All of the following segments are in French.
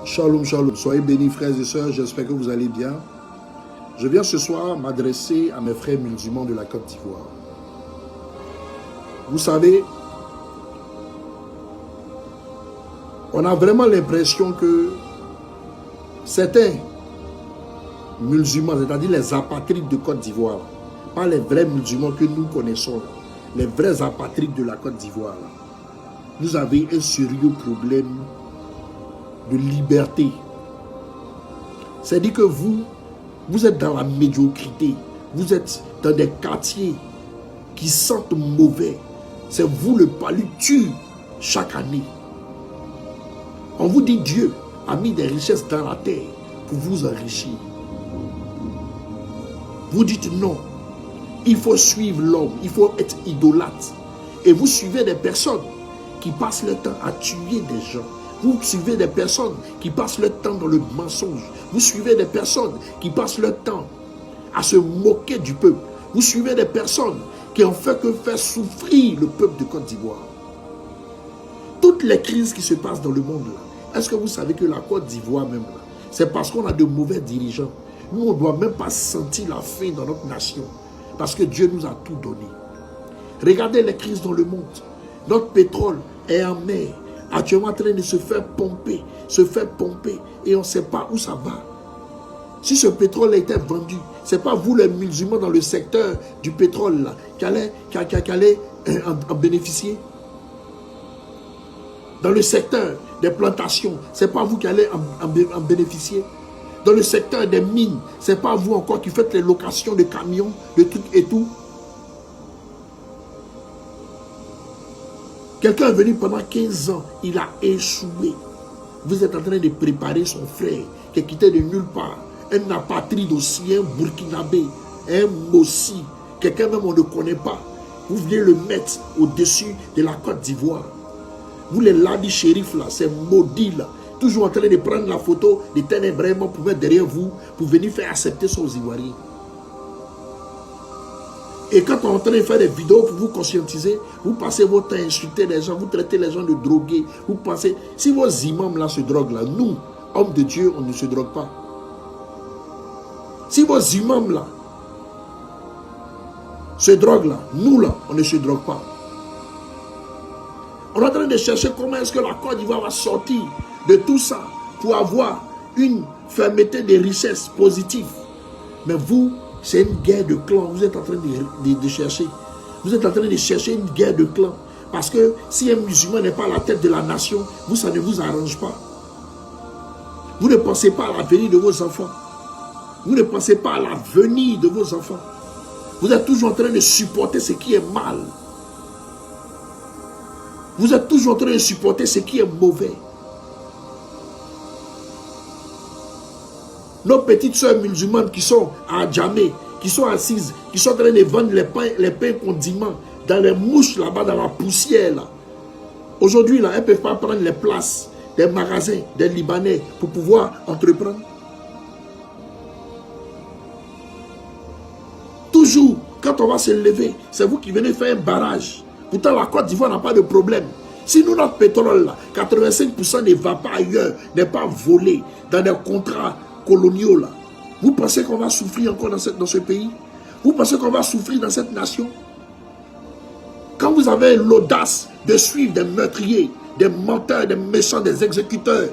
Shalom, shalom. Soyez bénis, frères et sœurs. J'espère que vous allez bien. Je viens ce soir m'adresser à mes frères musulmans de la Côte d'Ivoire. Vous savez, on a vraiment l'impression que certains musulmans, c'est-à-dire les apatrides de Côte d'Ivoire, pas les vrais musulmans que nous connaissons, les vrais apatrides de la Côte d'Ivoire, vous avez un sérieux problème de liberté. C'est-à-dire que vous êtes dans la médiocrité, vous êtes dans des quartiers qui sentent mauvais. C'est vous le palu tue chaque année. On vous dit Dieu a mis des richesses dans la terre pour vous enrichir. Vous dites non, il faut suivre l'homme, il faut être idolâtre. Et vous suivez des personnes qui passent le temps à tuer des gens. Vous suivez des personnes qui passent le temps dans le mensonge. Vous suivez des personnes qui passent le temps à se moquer du peuple. Vous suivez des personnes qui ont fait que faire souffrir le peuple de Côte d'Ivoire. Toutes les crises qui se passent dans le monde là, est-ce que vous savez que la Côte d'Ivoire même là, c'est parce qu'on a de mauvais dirigeants. Nous on ne doit même pas sentir la faim dans notre nation. Parce que Dieu nous a tout donné. Regardez les crises dans le monde. Notre pétrole est en mer. Actuellement en train de se faire pomper, et on ne sait pas où ça va. Si ce pétrole était vendu, ce n'est pas vous les musulmans dans le secteur du pétrole là, qui allez en bénéficier. Dans le secteur des plantations, ce n'est pas vous qui allez en bénéficier. Dans le secteur des mines, ce n'est pas vous encore qui faites les locations de camions, de trucs et tout. Quelqu'un est venu pendant 15 ans, il a échoué. Vous êtes en train de préparer son frère qui est quitté de nulle part. Un apatride aussi, un burkinabé, un Mossi, quelqu'un même on ne connaît pas. Vous venez le mettre au-dessus de la Côte d'Ivoire. Vous les ladis shérifs là, ces maudits là, toujours en train de prendre la photo de ténébrement pour mettre derrière vous, pour venir faire accepter ça aux Ivoiriens. Et quand on est en train de faire des vidéos pour vous conscientiser, vous passez votre temps à insulter les gens, vous traitez les gens de drogués, vous pensez, si vos imams là se droguent là, nous, hommes de Dieu, on ne se drogue pas. Si vos imams là se droguent là, nous là, on ne se drogue pas. On est en train de chercher comment est-ce que la Côte d'Ivoire va sortir de tout ça pour avoir une fermeté des richesses positives. Mais vous, c'est une guerre de clans. Vous êtes en train de chercher. Vous êtes en train de chercher une guerre de clans. Parce que si un musulman n'est pas à la tête de la nation, vous, ça ne vous arrange pas. Vous ne pensez pas à l'avenir de vos enfants. Vous ne pensez pas à l'avenir de vos enfants. Vous êtes toujours en train de supporter ce qui est mal. Vous êtes toujours en train de supporter ce qui est mauvais. Nos petites soeurs musulmanes qui sont à Djamé, qui sont assises, qui sont en train de vendre les pains condiments dans les mouches là-bas, dans la poussière là. Aujourd'hui là, elles ne peuvent pas prendre les places des magasins des Libanais pour pouvoir entreprendre. Toujours, quand on va se lever, c'est vous qui venez faire un barrage. Pourtant la Côte d'Ivoire n'a pas de problème. Si nous, notre pétrole là, 85% ne va pas ailleurs, n'est pas volé dans des contrats coloniaux là. Vous pensez qu'on va souffrir encore dans ce pays? Vous pensez qu'on va souffrir dans cette nation? Quand vous avez l'audace de suivre des meurtriers, des menteurs, des méchants, des exécuteurs,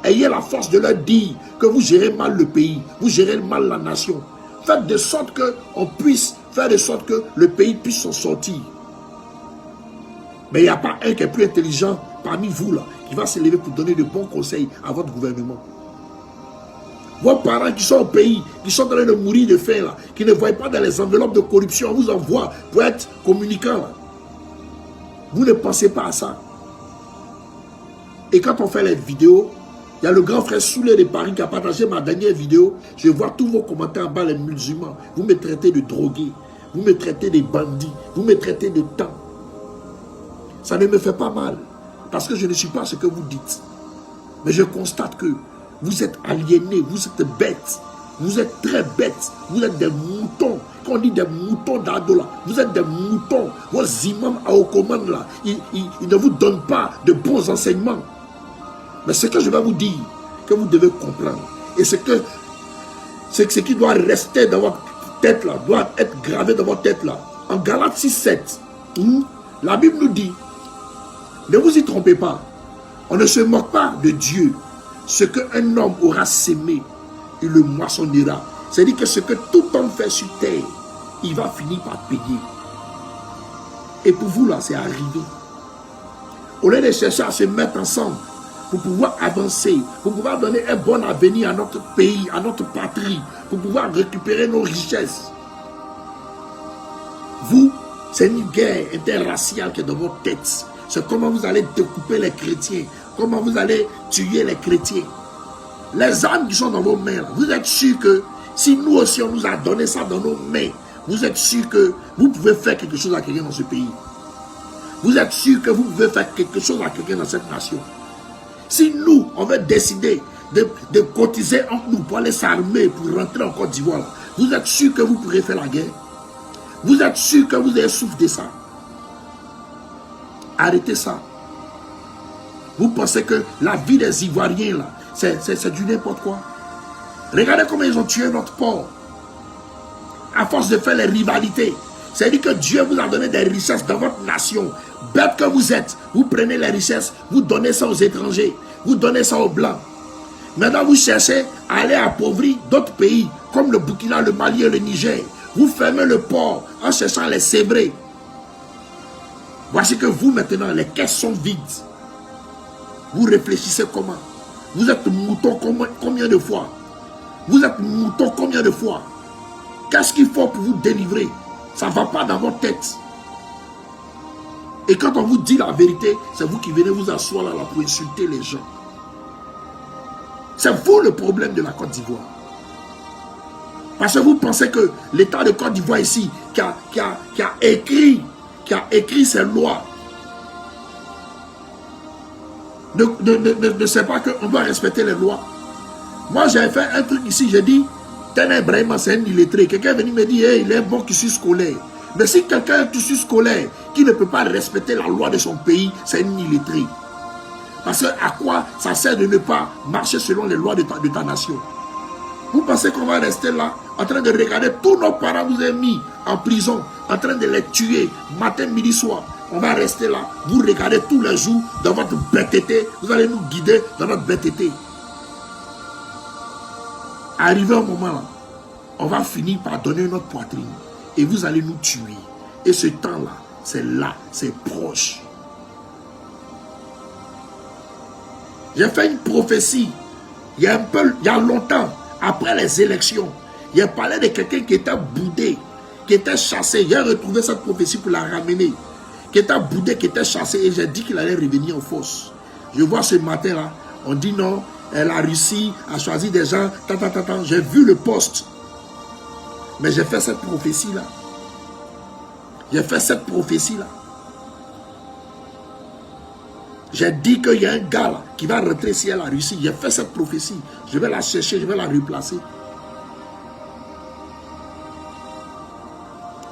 ayez la force de leur dire que vous gérez mal le pays, vous gérez mal la nation. Faites de sorte qu'on puisse faire de sorte que le pays puisse s'en sortir. Mais il n'y a pas un qui est plus intelligent parmi vous là, qui va se lever pour donner de bons conseils à votre gouvernement. Vos parents qui sont au pays, qui sont en train de mourir de faim là, qui ne voient pas dans les enveloppes de corruption, on vous envoie pour être communicant là. Vous ne pensez pas à ça. Et quand on fait les vidéos, il y a le grand frère Soulé de Paris qui a partagé ma dernière vidéo. Je vois tous vos commentaires en bas, les musulmans. Vous me traitez de drogué, vous me traitez de bandits, vous me traitez de temps. Ça ne me fait pas mal, parce que je ne suis pas ce que vous dites. Mais je constate que vous êtes aliénés, vous êtes bêtes. Vous êtes très bêtes, vous êtes des moutons. Quand on dit des moutons d'Adola, vous êtes des moutons. Vos imams à Okoman là, ils ne vous donnent pas de bons enseignements. Mais ce que je vais vous dire, que vous devez comprendre. Et ce qui doit rester dans votre tête là, doit être gravé dans votre tête là. En Galates 6:7, la Bible nous dit, ne vous y trompez pas, on ne se moque pas de Dieu. Ce qu'un homme aura sémé, il le moissonnera. C'est-à-dire que ce que tout homme fait sur terre, il va finir par payer. Et pour vous là, c'est arrivé. Au lieu de chercher à se mettre ensemble pour pouvoir avancer, pour pouvoir donner un bon avenir à notre pays, à notre patrie, pour pouvoir récupérer nos richesses. Vous, c'est une guerre interraciale qui est dans votre tête. C'est comment vous allez découper les chrétiens, comment vous allez tuer les chrétiens. Les armes qui sont dans vos mains, vous êtes sûr que si nous aussi on nous a donné ça dans nos mains, vous êtes sûr que vous pouvez faire quelque chose à quelqu'un dans ce pays. Vous êtes sûr que vous pouvez faire quelque chose à quelqu'un dans cette nation. Si nous, on veut décider de cotiser entre nous pour aller s'armer, pour rentrer en Côte d'Ivoire, vous êtes sûr que vous pourrez faire la guerre? Vous êtes sûr que vous avez souffert de ça? Arrêtez ça. Vous pensez que la vie des Ivoiriens, là, c'est du n'importe quoi. Regardez comment ils ont tué notre port. À force de faire les rivalités. C'est-à-dire que Dieu vous a donné des richesses dans votre nation. Bête que vous êtes, vous prenez les richesses, vous donnez ça aux étrangers, vous donnez ça aux Blancs. Maintenant, vous cherchez à aller appauvrir d'autres pays, comme le Burkina, le Mali et le Niger. Vous fermez le port en cherchant à les sévrer. Voici que vous, maintenant, les caisses sont vides. Vous réfléchissez comment? Vous êtes mouton combien de fois? Vous êtes mouton combien de fois? Qu'est-ce qu'il faut pour vous délivrer? Ça ne va pas dans votre tête. Et quand on vous dit la vérité, c'est vous qui venez vous asseoir là pour insulter les gens. C'est vous le problème de la Côte d'Ivoire. Parce que vous pensez que l'État de Côte d'Ivoire ici, qui a écrit ces lois, ne sait pas qu'on doit respecter les lois. Moi, j'ai fait un truc ici, j'ai dit, Tene Ibrahima, c'est un illettré. Quelqu'un est venu me dire, hey, il est bon qui suis scolaire. Mais si quelqu'un qui suis scolaire, qui ne peut pas respecter la loi de son pays, c'est un illettré. Parce que à quoi ça sert de ne pas marcher selon les lois de ta nation? Vous pensez qu'on va rester là, en train de regarder tous nos parents vous avez mis en prison, en train de les tuer, matin, midi, soir. On va rester là, vous regardez tous les jours dans votre bêteté, vous allez nous guider dans notre bêteté. Arrivé un moment là, on va finir par donner notre poitrine et vous allez nous tuer. Et ce temps-là, c'est proche. J'ai fait une prophétie il y a longtemps, après les élections. J'ai parlé de quelqu'un qui était boudé, qui était chassé. J'ai retrouvé cette prophétie pour la ramener. Qui était boudé, qui était chassé, et j'ai dit qu'il allait revenir en force. Je vois ce matin là, on dit non, la Russie a choisi des gens, j'ai vu le poste. Mais j'ai fait cette prophétie là. J'ai fait cette prophétie là. J'ai dit qu'il y a un gars là, qui va rentrer ici à la Russie. J'ai fait cette prophétie. Je vais la chercher, je vais la replacer.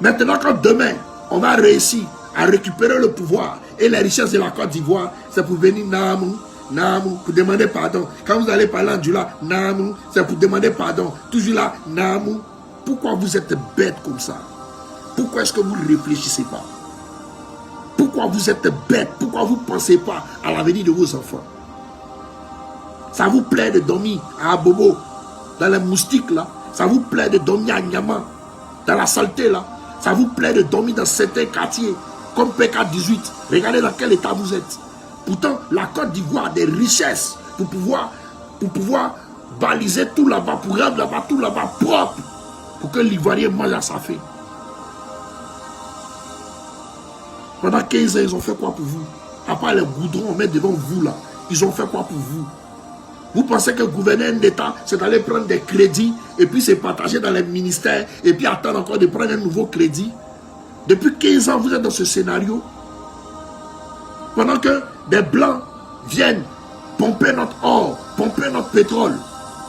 Maintenant, quand demain, on va réussir à récupérer le pouvoir et les richesses de la Côte d'Ivoire, c'est pour venir Namou, pour demander pardon. Quand vous allez parler en Djoula, Namou, c'est pour demander pardon. Toujours là, Namou. Pourquoi vous êtes bête comme ça? Pourquoi est-ce que vous ne réfléchissez pas? Pourquoi vous êtes bête? Pourquoi vous ne pensez pas à l'avenir de vos enfants? Ça vous plaît de dormir à Abobo, dans les moustiques là? Ça vous plaît de dormir à Nyama, dans la saleté là? Ça vous plaît de dormir dans certains quartiers, comme PK18? Regardez dans quel état vous êtes. Pourtant, la Côte d'Ivoire a des richesses pour pouvoir baliser tout là-bas, pour rendre là-bas tout là-bas propre, pour que l'Ivoirien mange à sa faim. Pendant 15 ans, ils ont fait quoi pour vous? À part les goudrons, on met devant vous là. Ils ont fait quoi pour vous? Vous pensez que gouverner un État, c'est d'aller prendre des crédits et puis se partager dans les ministères et puis attendre encore de prendre un nouveau crédit? Depuis 15 ans, vous êtes dans ce scénario. Pendant que des Blancs viennent pomper notre or, pomper notre pétrole,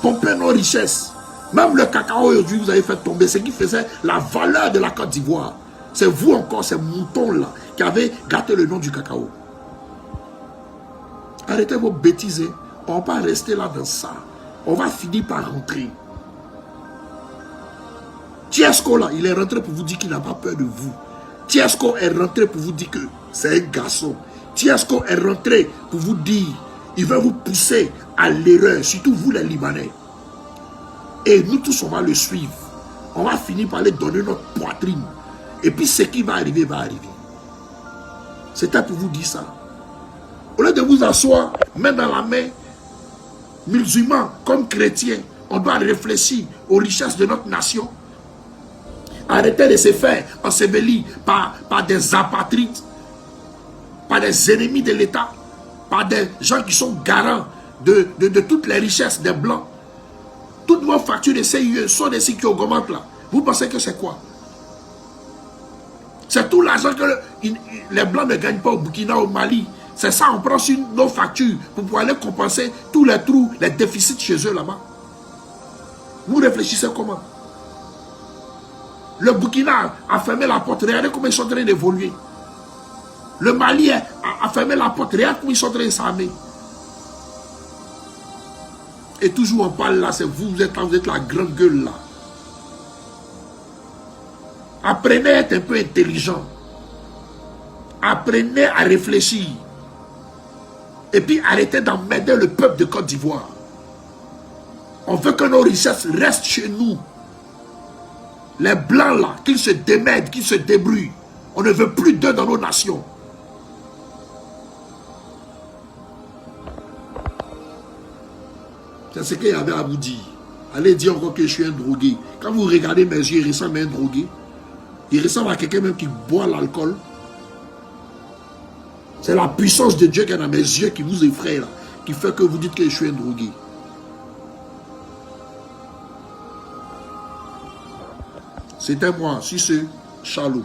pomper nos richesses. Même le cacao aujourd'hui, vous avez fait tomber ce qui faisait la valeur de la Côte d'Ivoire. C'est vous encore, ces moutons-là, qui avez gâté le nom du cacao. Arrêtez vos bêtises. On va pas rester là dans ça. On va finir par rentrer. Tiesco là, il est rentré pour vous dire qu'il n'a pas peur de vous. Tiesco est rentré pour vous dire que c'est un garçon. Tiesco est rentré pour vous dire, il va vous pousser à l'erreur, surtout vous les Libanais. Et nous tous, on va le suivre. On va finir par lui donner notre poitrine. Et puis ce qui va arriver, va arriver. C'était pour vous dire ça. Au lieu de vous asseoir, main dans la main, musulmans comme chrétiens, on doit réfléchir aux richesses de notre nation. Arrêtez de se faire ensevelir par des apatrides, par des ennemis de l'État, par des gens qui sont garants de toutes les richesses des Blancs. Toutes vos factures de CIE sont des sites qui augmentent là. Vous pensez que c'est quoi? C'est tout l'argent que les Blancs ne gagnent pas au Burkina, au Mali. C'est ça, on prend sur nos factures pour pouvoir aller compenser tous les trous, les déficits chez eux là-bas. Vous réfléchissez comment? Le Burkina a fermé la porte. Regardez comment ils sont en train d'évoluer. Le Mali a fermé la porte. Regardez comment ils sont en train de s'armer. Et toujours on parle là, c'est vous, vous êtes la grande gueule là. Apprenez à être un peu intelligent. Apprenez à réfléchir. Et puis arrêtez d'emmerder le peuple de Côte d'Ivoire. On veut que nos richesses restent chez nous. Les Blancs là, qu'ils se démènent, qu'ils se débrouillent. On ne veut plus d'eux dans nos nations. C'est ce qu'il y avait à vous dire. Allez dire encore que je suis un drogué. Quand vous regardez mes yeux, il ressemble à un drogué. Il ressemble à quelqu'un même qui boit l'alcool. C'est la puissance de Dieu qui est dans mes yeux qui vous effraie là, qui fait que vous dites que je suis un drogué. C'était moi, si c'est Shalom.